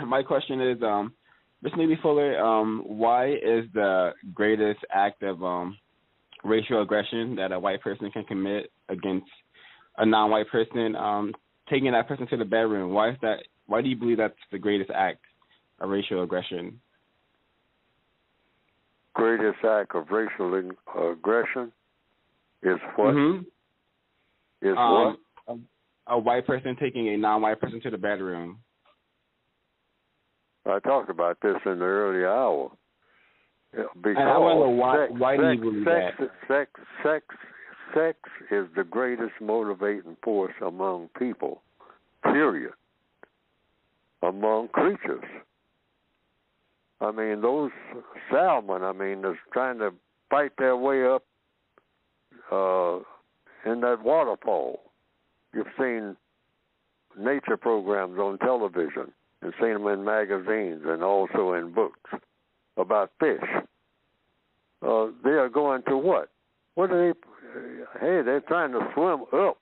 my question is, Ms. Neely Fuller, why is the greatest act of racial aggression that a white person can commit against a non-white person, taking that person to the bedroom? Why is that? Why do you believe that's the greatest act of racial aggression? Greatest act of racial aggression is what? Is what? A white person taking a non-white person to the bedroom. I talked about this in the early hour. Because and I wonder why do you believe that? Sex is the greatest motivating force among people, period. Among creatures. I mean, those salmon, that's trying to fight their way up in that waterfall. You've seen nature programs on television and seen them in magazines and also in books about fish. They are going to what? What are they? Hey, they're trying to swim up.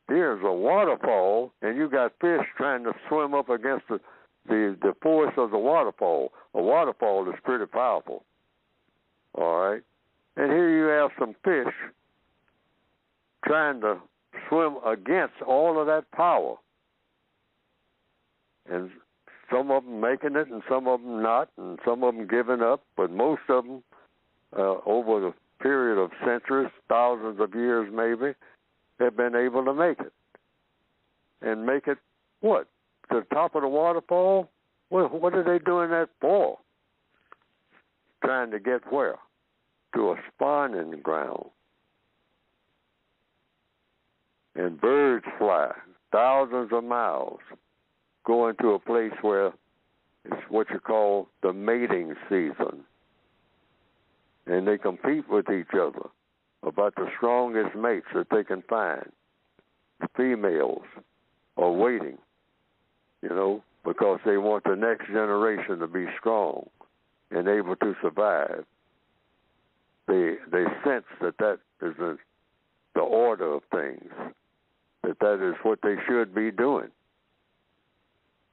Here's a waterfall, and you got fish trying to swim up against the force of the waterfall. A waterfall is pretty powerful. All right? And here you have some fish trying to swim against all of that power. And some of them making it and some of them not, and some of them giving up, but most of them, over the period of centuries, thousands of years maybe, have been able to make it. And make it, what? To the top of the waterfall? What are they doing that for? Trying to get where? To a spawning ground. And birds fly thousands of miles, going to a place where it's what you call the mating season. And they compete with each other about the strongest mates that they can find. The females are waiting, because they want the next generation to be strong and able to survive. They sense that is the order of things, that is what they should be doing.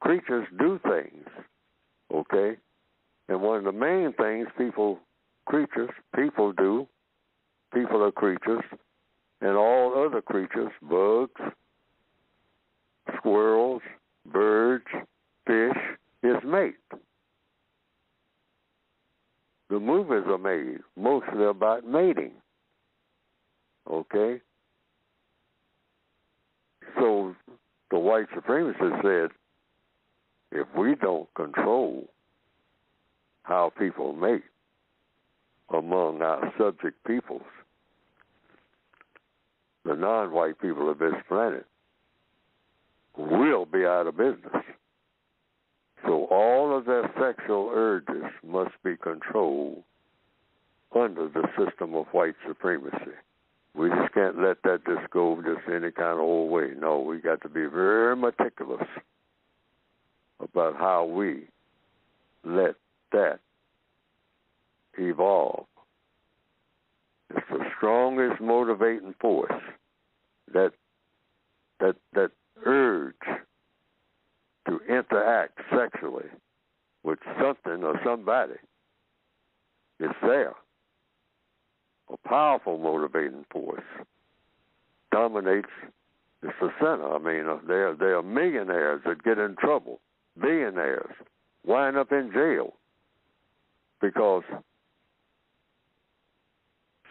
Creatures do things, okay? And one of the main things people do, people are creatures, and all other creatures, bugs, squirrels, birds, fish, is mate. The movies are made mostly about mating, okay? So the white supremacists said, if we don't control how people mate among our subject peoples, the non-white people of this planet will be out of business. So all of their sexual urges must be controlled under the system of white supremacy. We just can't let that just go just any kind of old way. No, we got to be very meticulous about how we let that evolve. It's the strongest motivating force, that urge to interact sexually with something or somebody. It's there. A powerful motivating force. Dominates. It's the center. There are millionaires that get in trouble. Billionaires wind up in jail because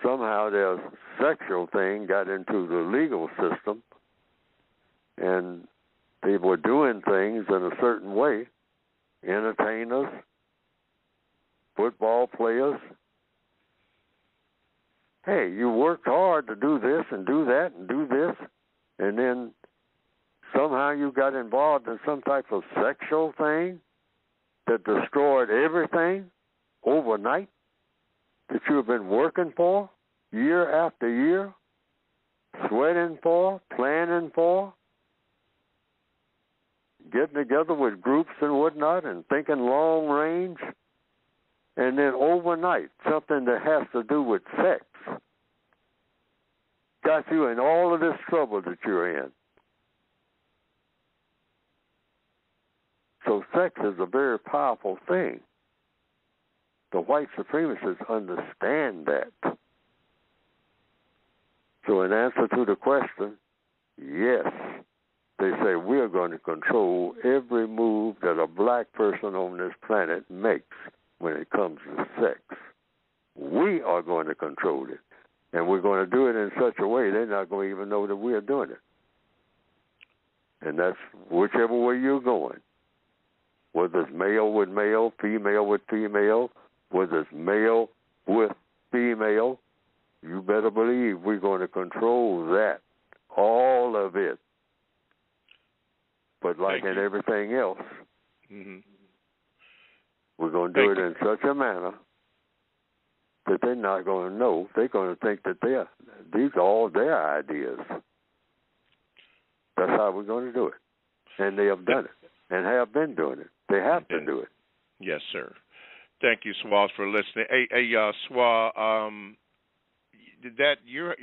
somehow their sexual thing got into the legal system and they were doing things in a certain way. Entertainers, football players. Hey, you worked hard to do this and do that and do this, and then somehow you got involved in some type of sexual thing that destroyed everything overnight that you've been working for year after year, sweating for, planning for, getting together with groups and whatnot and thinking long range, and then overnight something that has to do with sex got you in all of this trouble that you're in. So sex is a very powerful thing. The white supremacists understand that. So in answer to the question, yes, they say we're going to control every move that a black person on this planet makes when it comes to sex. We are going to control it. And we're going to do it in such a way they're not going to even know that we're doing it. And that's whichever way you're going. Whether it's male with male, female with female, whether it's male with female, you better believe we're going to control that, all of it. But like in everything else, we're going to do it in such a manner that they're not going to know. They're going to think that these are all their ideas. That's how we're going to do it. And they have done it and have been doing it. They have to do it. Yes, sir. Thank you, Swaz, for listening. Hey, Swaz, that you're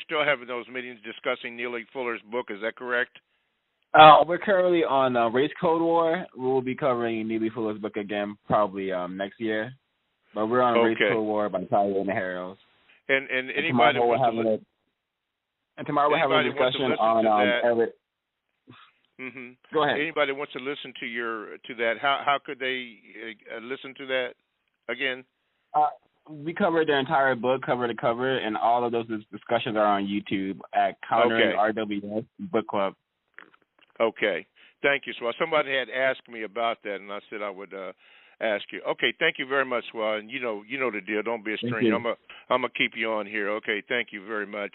still having those meetings discussing Neely Fuller's book, is that correct? We're currently on Race Code War. We'll be covering Neely Fuller's book again probably next year. But we're on Race Code War by Tyler and the Harrows. And anybody wants to tomorrow we're having a discussion on Eric. Go ahead. Anybody wants to listen to that? How could they listen to that again? We covered the entire book, cover to cover, and all of those discussions are on YouTube at Countering RWS Book Club. Okay. Thank you, Swell. Somebody had asked me about that, and I said I would ask you. Okay, thank you very much, Swell. And you know the deal. Don't be a stranger. I'm gonna keep you on here. Okay, thank you very much.